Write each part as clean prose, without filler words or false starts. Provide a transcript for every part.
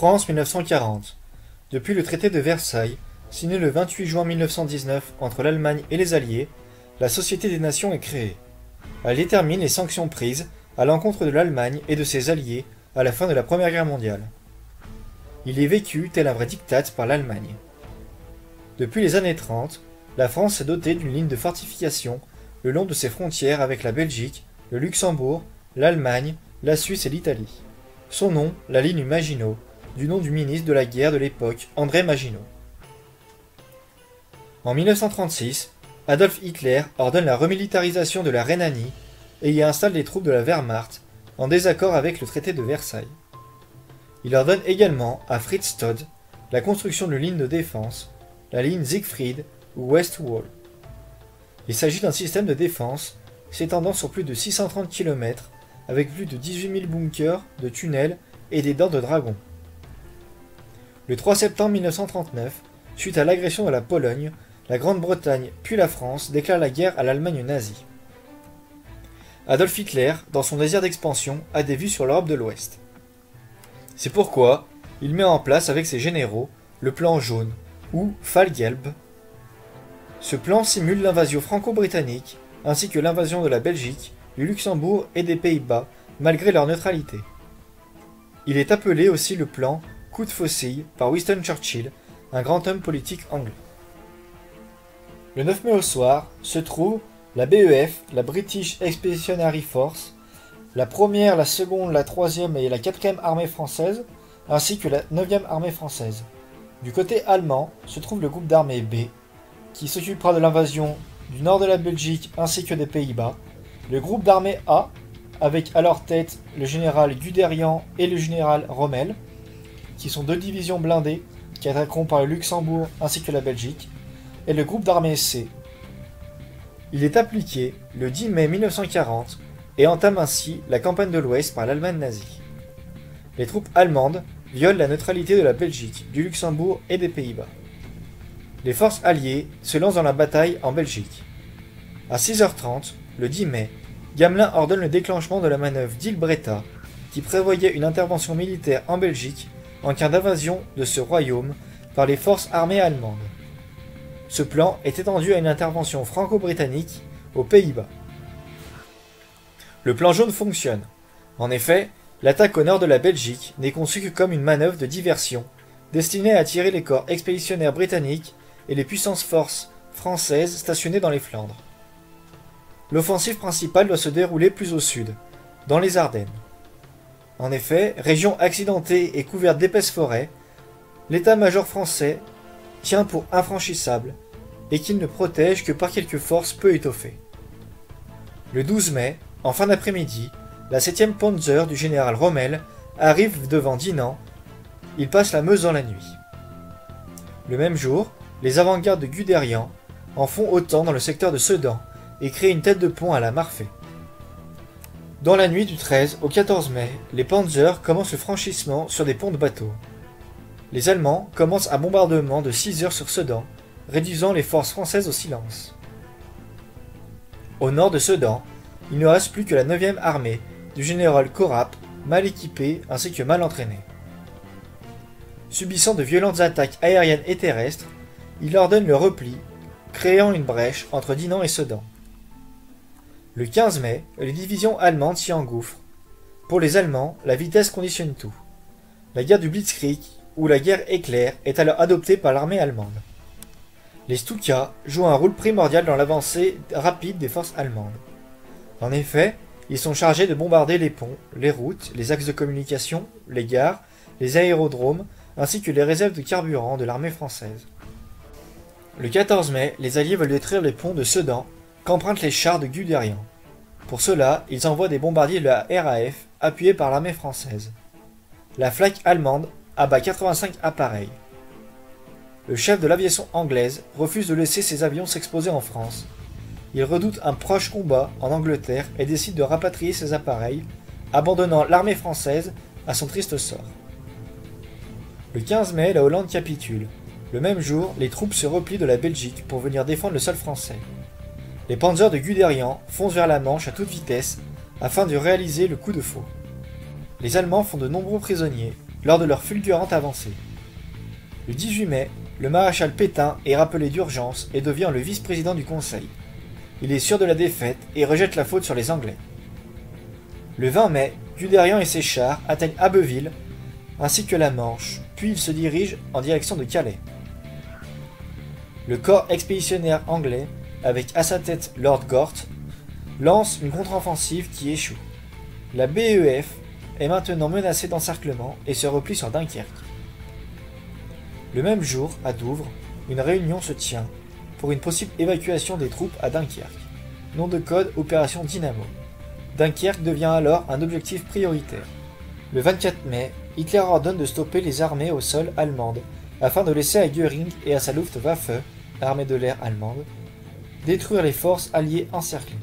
France 1940. Depuis le traité de Versailles, signé le 28 juin 1919 entre l'Allemagne et les Alliés, la Société des Nations est créée. Elle détermine les sanctions prises à l'encontre de l'Allemagne et de ses alliés à la fin de la Première Guerre mondiale. Il est vécu tel un vrai diktat par l'Allemagne. Depuis les années 30, la France s'est dotée d'une ligne de fortification le long de ses frontières avec la Belgique, le Luxembourg, l'Allemagne, la Suisse et l'Italie. Son nom, la ligne Maginot, du nom du ministre de la guerre de l'époque, André Maginot. En 1936, Adolf Hitler ordonne la remilitarisation de la Rhénanie et y installe des troupes de la Wehrmacht, en désaccord avec le traité de Versailles. Il ordonne également à Fritz Todt la construction d'une ligne de défense, la ligne Siegfried ou Westwall. Il s'agit d'un système de défense s'étendant sur plus de 630 km avec plus de 18 000 bunkers, de tunnels et des dents de dragon. Le 3 septembre 1939, suite à l'agression de la Pologne, la Grande-Bretagne puis la France déclarent la guerre à l'Allemagne nazie. Adolf Hitler, dans son désir d'expansion, a des vues sur l'Europe de l'Ouest. C'est pourquoi il met en place avec ses généraux le plan jaune, ou Fallgelb. Ce plan simule l'invasion franco-britannique, ainsi que l'invasion de la Belgique, du Luxembourg et des Pays-Bas, malgré leur neutralité. Il est appelé aussi le plan Coup de faucille par Winston Churchill, un grand homme politique anglais. Le 9 mai au soir se trouve la BEF, la British Expeditionary Force, la première, la seconde, la troisième et la quatrième armée française, ainsi que la 9e armée française. Du côté allemand se trouve le groupe d'armée B, qui s'occupera de l'invasion du nord de la Belgique ainsi que des Pays-Bas, le groupe d'armée A, avec à leur tête le général Guderian et le général Rommel, qui sont deux divisions blindées qui attaqueront par le Luxembourg ainsi que la Belgique, et le groupe d'armée C. Il est appliqué le 10 mai 1940 et entame ainsi la campagne de l'Ouest par l'Allemagne nazie. Les troupes allemandes violent la neutralité de la Belgique, du Luxembourg et des Pays-Bas. Les forces alliées se lancent dans la bataille en Belgique. À 6h30, le 10 mai, Gamelin ordonne le déclenchement de la manœuvre d'Il-Bretta, qui prévoyait une intervention militaire en Belgique en cas d'invasion de ce royaume par les forces armées allemandes. Ce plan est étendu à une intervention franco-britannique aux Pays-Bas. Le plan jaune fonctionne. En effet, l'attaque au nord de la Belgique n'est conçue que comme une manœuvre de diversion, destinée à attirer les corps expéditionnaires britanniques et les puissantes forces françaises stationnées dans les Flandres. L'offensive principale doit se dérouler plus au sud, dans les Ardennes. En effet, région accidentée et couverte d'épaisses forêts, l'état-major français tient pour infranchissable et qu'il ne protège que par quelques forces peu étoffées. Le 12 mai, en fin d'après-midi, la 7e Panzer du général Rommel arrive devant Dinant. Il passe la Meuse dans la nuit. Le même jour, les avant-gardes de Guderian en font autant dans le secteur de Sedan et créent une tête de pont à la Marfée. Dans la nuit du 13 au 14 mai, les Panzers commencent le franchissement sur des ponts de bateaux. Les Allemands commencent un bombardement de 6 heures sur Sedan, réduisant les forces françaises au silence. Au nord de Sedan, il ne reste plus que la 9e armée du général Corap, mal équipée ainsi que mal entraînée. Subissant de violentes attaques aériennes et terrestres, il ordonne le repli, créant une brèche entre Dinant et Sedan. Le 15 mai, les divisions allemandes s'y engouffrent. Pour les Allemands, la vitesse conditionne tout. La guerre du Blitzkrieg, ou la guerre éclair, est alors adoptée par l'armée allemande. Les Stuka jouent un rôle primordial dans l'avancée rapide des forces allemandes. En effet, ils sont chargés de bombarder les ponts, les routes, les axes de communication, les gares, les aérodromes, ainsi que les réserves de carburant de l'armée française. Le 14 mai, les Alliés veulent détruire les ponts de Sedan qu'empruntent les chars de Guderian. Pour cela, ils envoient des bombardiers de la RAF appuyés par l'armée française. La Flak allemande abat 85 appareils. Le chef de l'aviation anglaise refuse de laisser ses avions s'exposer en France. Il redoute un proche combat en Angleterre et décide de rapatrier ses appareils, abandonnant l'armée française à son triste sort. Le 15 mai, la Hollande capitule. Le même jour, les troupes se replient de la Belgique pour venir défendre le sol français. Les panzers de Guderian foncent vers la Manche à toute vitesse afin de réaliser le coup de faux. Les Allemands font de nombreux prisonniers, lors de leur fulgurante avancée. Le 18 mai, le maréchal Pétain est rappelé d'urgence et devient le vice-président du Conseil. Il est sûr de la défaite et rejette la faute sur les Anglais. Le 20 mai, Guderian et ses chars atteignent Abbeville ainsi que la Manche, puis ils se dirigent en direction de Calais. Le corps expéditionnaire anglais, avec à sa tête Lord Gort, lance une contre-offensive qui échoue. La BEF est maintenant menacée d'encerclement et se replie sur Dunkerque. Le même jour, à Douvres, une réunion se tient pour une possible évacuation des troupes à Dunkerque. Nom de code Opération Dynamo. Dunkerque devient alors un objectif prioritaire. Le 24 mai, Hitler ordonne de stopper les armées au sol allemandes afin de laisser à Göring et à sa Luftwaffe, l'armée de l'air allemande, détruire les forces alliées encerclées.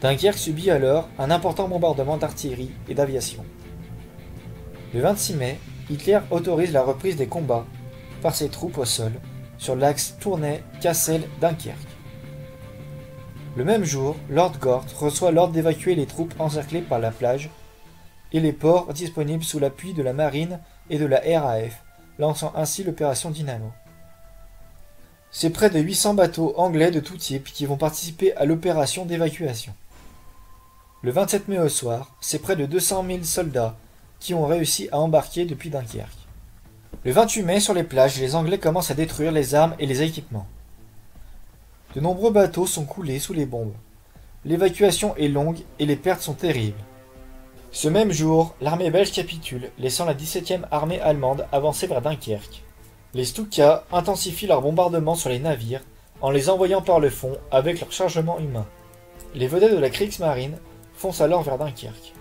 Dunkerque subit alors un important bombardement d'artillerie et d'aviation. Le 26 mai, Hitler autorise la reprise des combats par ses troupes au sol sur l'axe Tournai-Cassel-Dunkerque. Le même jour, Lord Gort reçoit l'ordre d'évacuer les troupes encerclées par la plage et les ports disponibles sous l'appui de la marine et de la RAF, lançant ainsi l'opération Dynamo. C'est près de 800 bateaux anglais de tout type qui vont participer à l'opération d'évacuation. Le 27 mai au soir, c'est près de 200 000 soldats qui ont réussi à embarquer depuis Dunkerque. Le 28 mai, sur les plages, les Anglais commencent à détruire les armes et les équipements. De nombreux bateaux sont coulés sous les bombes. L'évacuation est longue et les pertes sont terribles. Ce même jour, l'armée belge capitule, laissant la 17e armée allemande avancer vers Dunkerque. Les Stuka intensifient leur bombardement sur les navires en les envoyant par le fond avec leur chargement humain. Les vedettes de la Kriegsmarine foncent alors vers Dunkerque.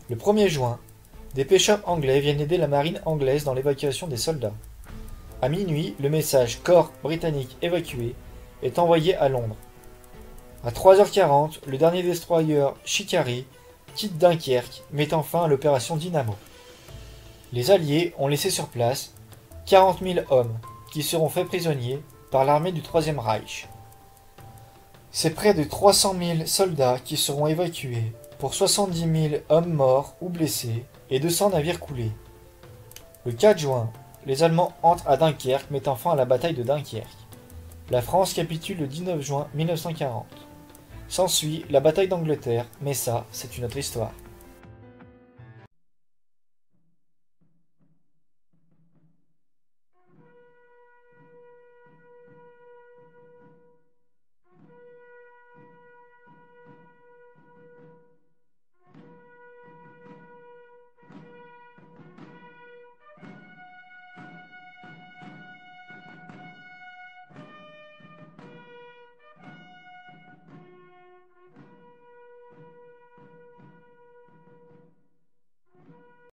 Le 1er juin, des pêcheurs anglais viennent aider la marine anglaise dans l'évacuation des soldats. À minuit, le message « Corps britannique évacué » est envoyé à Londres. À 3h40, le dernier destroyer Shikari quitte Dunkerque, mettant fin à l'opération Dynamo. Les Alliés ont laissé sur place 40 000 hommes qui seront faits prisonniers par l'armée du Troisième Reich. C'est près de 300 000 soldats qui seront évacués pour 70 000 hommes morts ou blessés et 200 navires coulés. Le 4 juin, les Allemands entrent à Dunkerque, mettant fin à la bataille de Dunkerque. La France capitule le 19 juin 1940. S'ensuit la bataille d'Angleterre, mais ça, c'est une autre histoire.